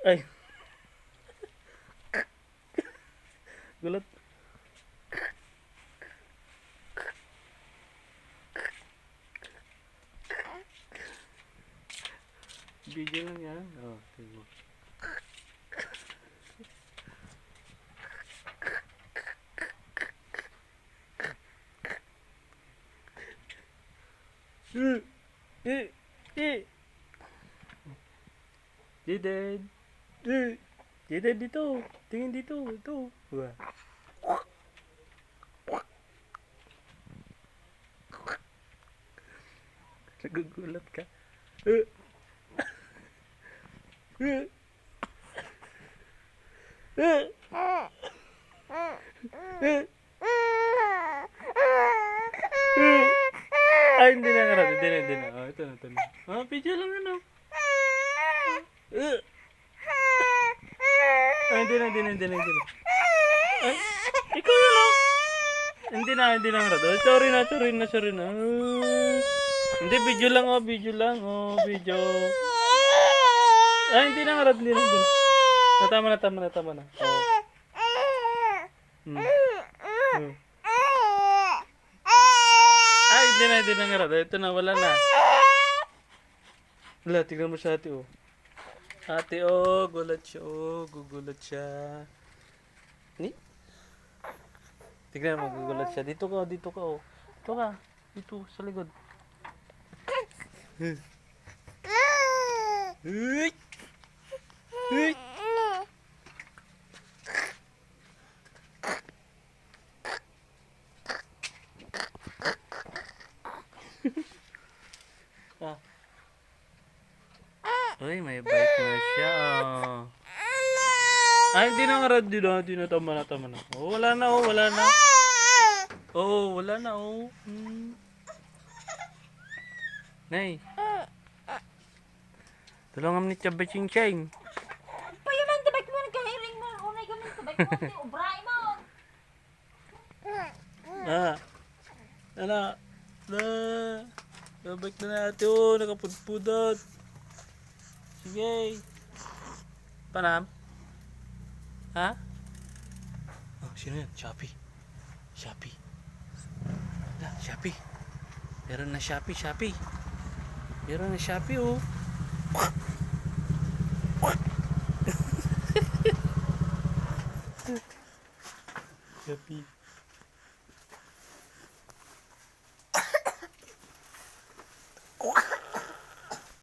Ay, gulat. Video lang yan. Oh, tingnan mo. Jaden. Jaden dito. Tingin dito. Ito. Wah. Nagugulat ka. Ay, hindi na nga. Hindi na. Oh, ito na. Oh, video lang ano. Ay, hindi na. Ay, ikaw yun oh. Hindi na nga. Sorry na. Hindi, video lang. Video. Ay, hindi na nga. Tama na. Oh. Ay, hindi na nga. Ito na, wala na. Wala, tignan mo sa ate oh. Ate oh, gulat siya. Ni? Tignan mo, gugulat siya. Dito ka oh. Dito ka. Dito, sa likod. Uy! Ah. Uy, may bike na siya oh. Ay, hindi na nga. Hindi na. Tama na. Oh, wala na. Oh, wala na oh. Nay. Tulungan mo ni Chaba Ching Ching. Pa yaman tabak mo nagkahiring mo. Unay gamin tabak mo. Ubray mo. Babalik na natin oh. Nakapudpudot. Sige. Panam? Ha? Oh, sino yan? Shopee. Meron na Shopee. Oh. Shopee.